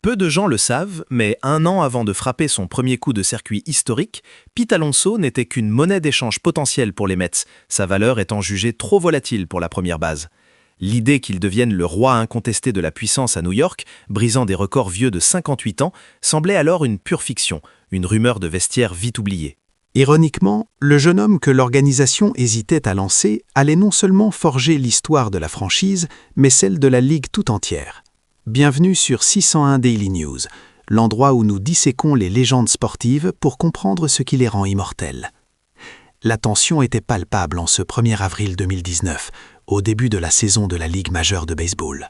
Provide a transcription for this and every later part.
Peu de gens le savent, mais un an avant de frapper son premier coup de circuit historique, Pete Alonso n'était qu'une monnaie d'échange potentielle pour les Mets, sa valeur étant jugée trop volatile pour la première base. L'idée qu'il devienne le roi incontesté de la puissance à New York, brisant des records vieux de 58 ans, semblait alors une pure fiction, une rumeur de vestiaire vite oubliée. Ironiquement, le jeune homme que l'organisation hésitait à lancer allait non seulement forger l'histoire de la franchise, mais celle de la Ligue tout entière. Bienvenue sur 601 Daily News, l'endroit où nous disséquons les légendes sportives pour comprendre ce qui les rend immortelles. La tension était palpable en ce 1er avril 2019, au début de la saison de la Ligue majeure de baseball.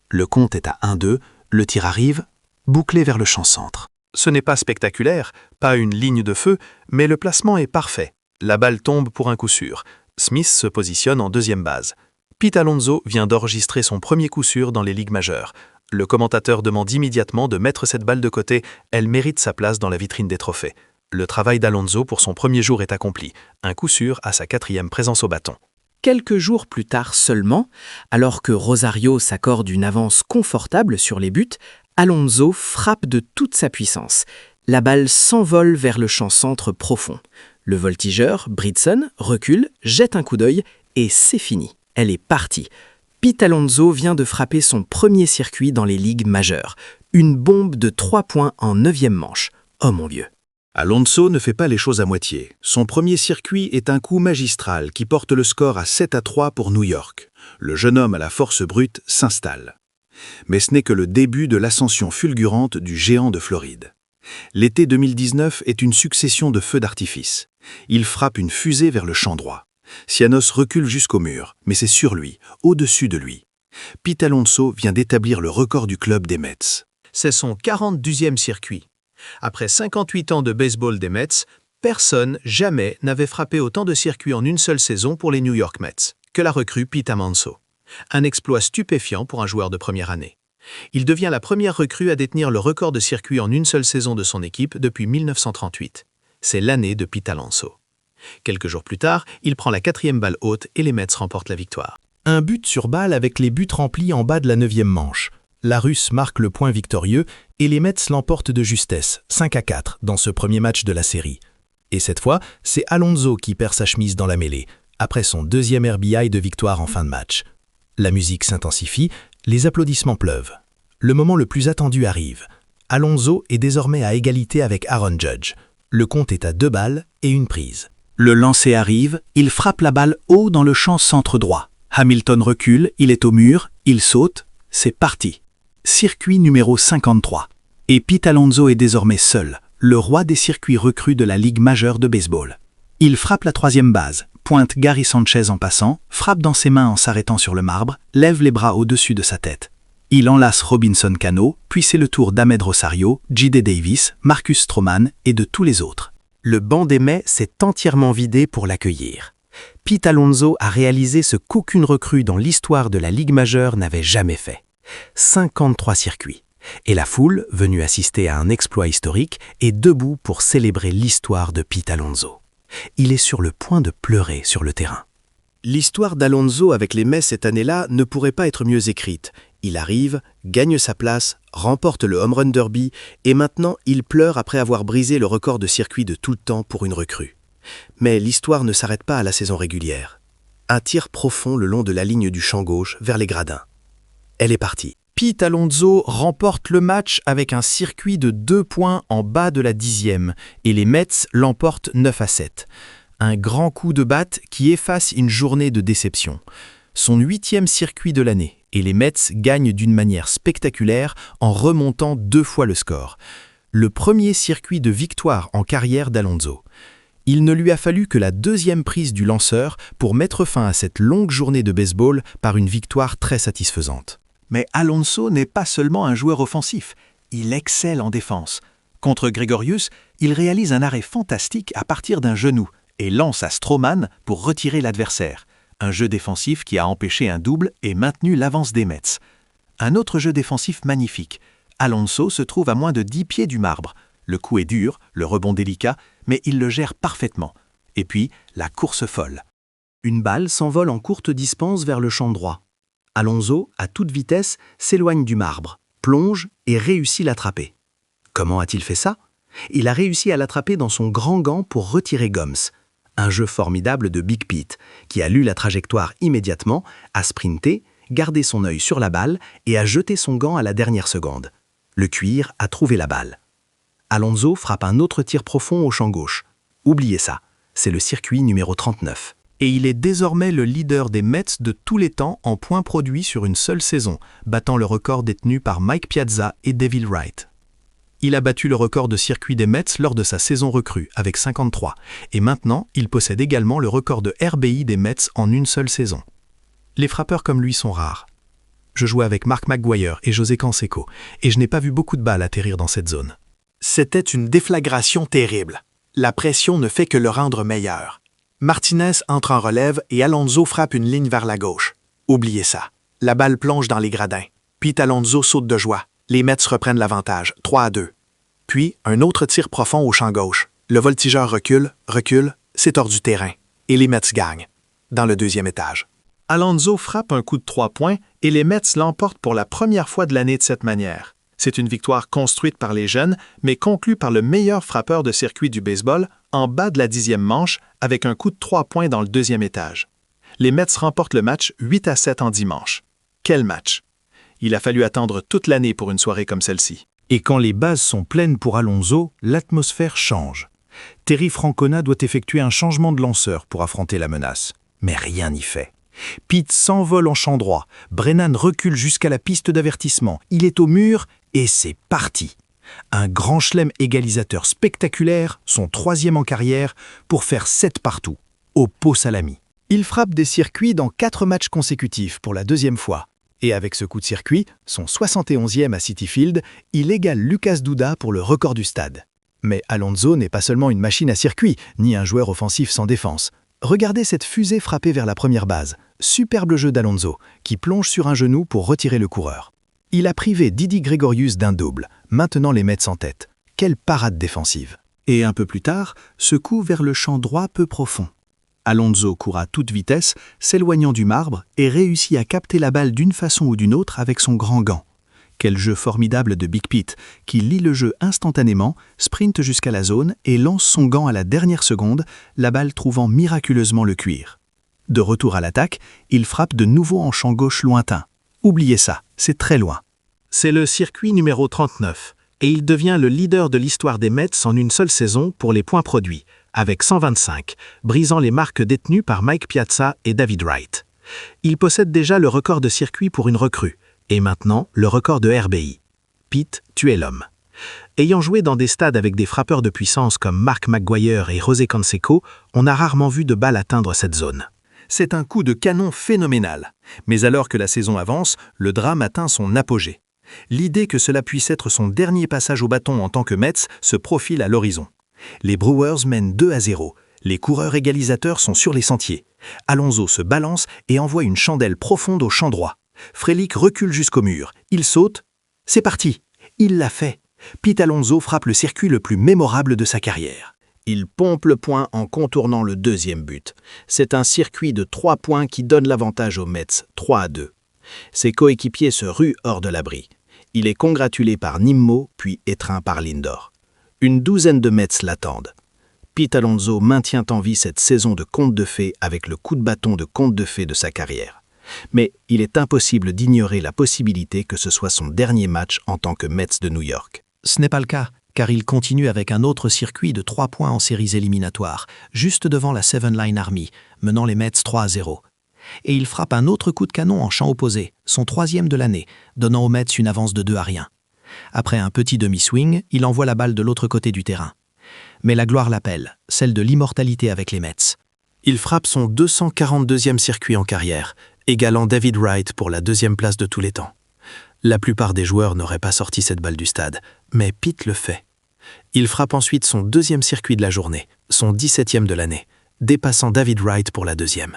Le compte est à 1-2, le tir arrive, bouclé vers le champ centre. Ce n'est pas spectaculaire, pas une ligne de feu, mais le placement est parfait. La balle tombe pour un coup sûr. Smith se positionne en deuxième base. Pete Alonso vient d'enregistrer son premier coup sûr dans les ligues majeures. Le commentateur demande immédiatement de mettre cette balle de côté, elle mérite sa place dans la vitrine des trophées. Le travail d'Alonso pour son premier jour est accompli, un coup sûr à sa 4e présence au bâton. Quelques jours plus tard seulement, alors que Rosario s'accorde une avance confortable sur les buts, Alonso frappe de toute sa puissance. La balle s'envole vers le champ centre profond. Le voltigeur, Bridson, recule, jette un coup d'œil et c'est fini. Elle est partie. Pete Alonso vient de frapper son premier circuit dans les ligues majeures. Une bombe de 3 points en 9e manche. Oh mon Dieu! Alonso ne fait pas les choses à moitié. Son premier circuit est un coup magistral qui porte le score à 7-3 pour New York. Le jeune homme à la force brute s'installe. Mais ce n'est que le début de l'ascension fulgurante du géant de Floride. L'été 2019 est une succession de feux d'artifice. Il frappe une fusée vers le champ droit. Cianos recule jusqu'au mur, mais c'est sur lui, au-dessus de lui. Pete Alonso vient d'établir le record du club des Mets. C'est son 42e circuit. Après 58 ans de baseball des Mets, personne, jamais, n'avait frappé autant de circuits en une seule saison pour les New York Mets que la recrue Pete Alonso. Un exploit stupéfiant pour un joueur de première année. Il devient la première recrue à détenir le record de circuit en une seule saison de son équipe depuis 1938. C'est l'année de Pete Alonso. Quelques jours plus tard, il prend la 4e balle haute et les Mets remportent la victoire. Un but sur balle avec les buts remplis en bas de la 9e manche. La Russe marque le point victorieux et les Mets l'emportent de justesse, 5-4, dans ce premier match de la série. Et cette fois, c'est Alonso qui perd sa chemise dans la mêlée, après son 2e RBI de victoire en fin de match. La musique s'intensifie, les applaudissements pleuvent. Le moment le plus attendu arrive. Alonso est désormais à égalité avec Aaron Judge. Le compte est à 2 balles et une prise. Le lancer arrive, il frappe la balle haut dans le champ centre droit. Hamilton recule, il est au mur, il saute, c'est parti. Circuit numéro 53. Et Pete Alonso est désormais seul, le roi des circuits recrues de la Ligue majeure de baseball. Il frappe la 3e base, pointe Gary Sanchez en passant, frappe dans ses mains en s'arrêtant sur le marbre, lève les bras au-dessus de sa tête. Il enlace Robinson Cano, puis c'est le tour d'Ahmed Rosario, J.D. Davis, Marcus Stroman et de tous les autres. Le banc des Mets s'est entièrement vidé pour l'accueillir. Pete Alonso a réalisé ce qu'aucune recrue dans l'histoire de la Ligue majeure n'avait jamais fait. 53 circuits. Et la foule, venue assister à un exploit historique, est debout pour célébrer l'histoire de Pete Alonso. Il est sur le point de pleurer sur le terrain. L'histoire d'Alonso avec les Mets cette année-là ne pourrait pas être mieux écrite. Il arrive, gagne sa place, remporte le Home Run Derby et maintenant il pleure après avoir brisé le record de circuit de tout le temps pour une recrue. Mais l'histoire ne s'arrête pas à la saison régulière. Un tir profond le long de la ligne du champ gauche vers les gradins. Elle est partie. Pete Alonso remporte le match avec un circuit de 2 points en bas de la 10e et les Mets l'emportent 9-7. Un grand coup de batte qui efface une journée de déception. Son 8e circuit de l'année et les Mets gagnent d'une manière spectaculaire en remontant 2 fois le score. Le premier circuit de victoire en carrière d'Alonso. Il ne lui a fallu que la 2e prise du lanceur pour mettre fin à cette longue journée de baseball par une victoire très satisfaisante. Mais Alonso n'est pas seulement un joueur offensif, il excelle en défense. Contre Gregorius, il réalise un arrêt fantastique à partir d'un genou et lance à Stroman pour retirer l'adversaire. Un jeu défensif qui a empêché un double et maintenu l'avance des Mets. Un autre jeu défensif magnifique. Alonso se trouve à moins de 10 pieds du marbre. Le coup est dur, le rebond délicat, mais il le gère parfaitement. Et puis, la course folle. Une balle s'envole en courte dispense vers le champ droit. Alonso, à toute vitesse, s'éloigne du marbre, plonge et réussit l'attraper. Comment a-t-il fait ça? Il a réussi à l'attraper dans son grand gant pour retirer Gomes. Un jeu formidable de Big Pete, qui a lu la trajectoire immédiatement, a sprinté, gardé son œil sur la balle et a jeté son gant à la dernière seconde. Le cuir a trouvé la balle. Alonso frappe un autre tir profond au champ gauche. Oubliez ça, c'est le circuit numéro 39. Et il est désormais le leader des Mets de tous les temps en points produits sur une seule saison, battant le record détenu par Mike Piazza et Devil Wright. Il a battu le record de circuit des Mets lors de sa saison recrue, avec 53, et maintenant il possède également le record de RBI des Mets en une seule saison. Les frappeurs comme lui sont rares. Je jouais avec Mark McGwire et José Canseco, et je n'ai pas vu beaucoup de balles atterrir dans cette zone. C'était une déflagration terrible. La pression ne fait que le rendre meilleur. Martinez entre en relève et Alonso frappe une ligne vers la gauche. Oubliez ça. La balle plonge dans les gradins. Pete Alonso saute de joie. Les Mets reprennent l'avantage, 3-2. Puis, un autre tir profond au champ gauche. Le voltigeur recule, c'est hors du terrain. Et les Mets gagnent. Dans le deuxième étage. Alonso frappe un coup de 3 points et les Mets l'emportent pour la première fois de l'année de cette manière. C'est une victoire construite par les jeunes, mais conclue par le meilleur frappeur de circuit du baseball en bas de la 10e manche avec un coup de 3 points dans le deuxième étage. Les Mets remportent le match 8-7 en dimanche. Quel match! Il a fallu attendre toute l'année pour une soirée comme celle-ci. Et quand les bases sont pleines pour Alonso, l'atmosphère change. Terry Francona doit effectuer un changement de lanceur pour affronter la menace. Mais rien n'y fait. Pete s'envole en champ droit. Brennan recule jusqu'à la piste d'avertissement. Il est au mur et c'est parti. Un grand chelem égalisateur spectaculaire, son 3e en carrière, pour faire 7 partout, au pot salami. Il frappe des circuits dans 4 matchs consécutifs pour la 2e fois. Et avec ce coup de circuit, son 71e à Citi Field, il égale Lucas Duda pour le record du stade. Mais Alonso n'est pas seulement une machine à circuit, ni un joueur offensif sans défense. Regardez cette fusée frappée vers la première base. Superbe jeu d'Alonso, qui plonge sur un genou pour retirer le coureur. Il a privé Didi Gregorius d'un double, maintenant les Mets en tête. Quelle parade défensive! Et un peu plus tard, ce coup vers le champ droit peu profond. Alonso court à toute vitesse, s'éloignant du marbre, et réussit à capter la balle d'une façon ou d'une autre avec son grand gant. Quel jeu formidable de Big Pete, qui lit le jeu instantanément, sprinte jusqu'à la zone et lance son gant à la dernière seconde, la balle trouvant miraculeusement le cuir. De retour à l'attaque, il frappe de nouveau en champ gauche lointain. Oubliez ça, c'est très loin. C'est le circuit numéro 39, et il devient le leader de l'histoire des Mets en une seule saison pour les points produits, avec 125, brisant les marques détenues par Mike Piazza et David Wright. Il possède déjà le record de circuit pour une recrue, et maintenant le record de RBI. Pete, tu es l'homme. Ayant joué dans des stades avec des frappeurs de puissance comme Mark McGwire et José Canseco, on a rarement vu de balle atteindre cette zone. C'est un coup de canon phénoménal. Mais alors que la saison avance, le drame atteint son apogée. L'idée que cela puisse être son dernier passage au bâton en tant que Mets se profile à l'horizon. Les Brewers mènent 2-0. Les coureurs égalisateurs sont sur les sentiers. Alonso se balance et envoie une chandelle profonde au champ droit. Frelick recule jusqu'au mur. Il saute. C'est parti. Il l'a fait. Pete Alonso frappe le circuit le plus mémorable de sa carrière. Il pompe le point en contournant le deuxième but. C'est un circuit de 3 points qui donne l'avantage aux Mets, 3-2. Ses coéquipiers se ruent hors de l'abri. Il est congratulé par Nimmo, puis étreint par Lindor. Une douzaine de Mets l'attendent. Pete Alonso maintient en vie cette saison de conte de fées avec le coup de bâton de conte de fées de sa carrière. Mais il est impossible d'ignorer la possibilité que ce soit son dernier match en tant que Mets de New York. Ce n'est pas le cas, car il continue avec un autre circuit de 3 points en séries éliminatoires, juste devant la Seven Line Army, menant les Mets 3-0. Et il frappe un autre coup de canon en champ opposé, son 3e de l'année, donnant aux Mets une avance de 2-1. Après un petit demi-swing, il envoie la balle de l'autre côté du terrain. Mais la gloire l'appelle, celle de l'immortalité avec les Mets. Il frappe son 242e circuit en carrière, égalant David Wright pour la 2e place de tous les temps. La plupart des joueurs n'auraient pas sorti cette balle du stade, mais Pete le fait. Il frappe ensuite son 2e circuit de la journée, son 17e de l'année, dépassant David Wright pour la 2e.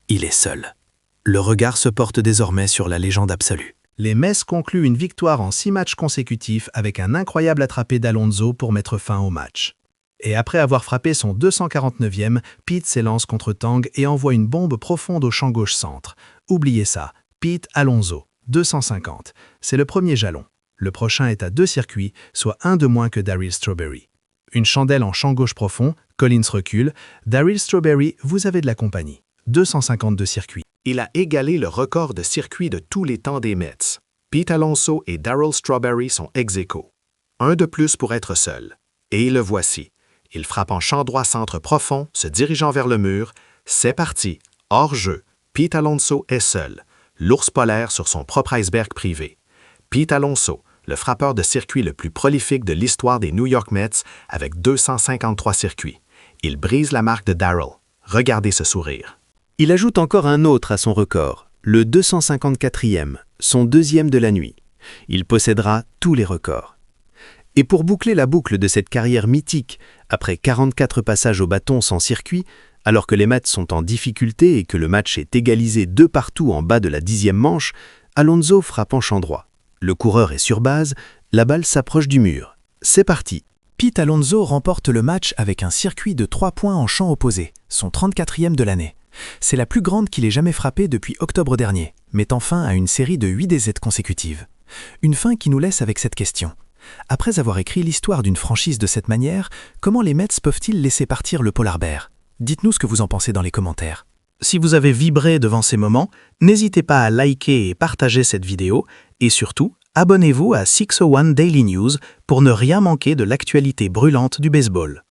Il est seul. Le regard se porte désormais sur la légende absolue. Les Mets concluent une victoire en 6 matchs consécutifs avec un incroyable attrapé d'Alonso pour mettre fin au match. Et après avoir frappé son 249e, Pete s'élance contre Tang et envoie une bombe profonde au champ gauche centre. Oubliez ça, Pete Alonso, 250. C'est le premier jalon. Le prochain est à 2 circuits, soit un de moins que Darryl Strawberry. Une chandelle en champ gauche profond, Collins recule. Darryl Strawberry, vous avez de la compagnie. 252 circuits. Il a égalé le record de circuits de tous les temps des Mets. Pete Alonso et Darryl Strawberry sont ex-aequo. Un de plus pour être seul. Et le voici. Il frappe en champ droit centre profond, se dirigeant vers le mur. C'est parti. Hors jeu. Pete Alonso est seul. L'ours polaire sur son propre iceberg privé. Pete Alonso, le frappeur de circuit le plus prolifique de l'histoire des New York Mets avec 253 circuits. Il brise la marque de Darryl. Regardez ce sourire. Il ajoute encore un autre à son record, le 254e, son deuxième de la nuit. Il possédera tous les records. Et pour boucler la boucle de cette carrière mythique, après 44 passages au bâton sans circuit, alors que les Mets sont en difficulté et que le match est égalisé 2-2 en bas de la 10e manche, Alonso frappe en champ droit. Le coureur est sur base, la balle s'approche du mur. C'est parti. Pete Alonso remporte le match avec un circuit de 3 points en champ opposé, son 34e de l'année. C'est la plus grande qu'il ait jamais frappée depuis octobre dernier, mettant fin à une série de 8 DZ consécutives. Une fin qui nous laisse avec cette question. Après avoir écrit l'histoire d'une franchise de cette manière, comment les Mets peuvent-ils laisser partir le Polar Bear? Dites-nous ce que vous en pensez dans les commentaires. Si vous avez vibré devant ces moments, n'hésitez pas à liker et partager cette vidéo, et surtout, abonnez-vous à 601 Daily News pour ne rien manquer de l'actualité brûlante du baseball.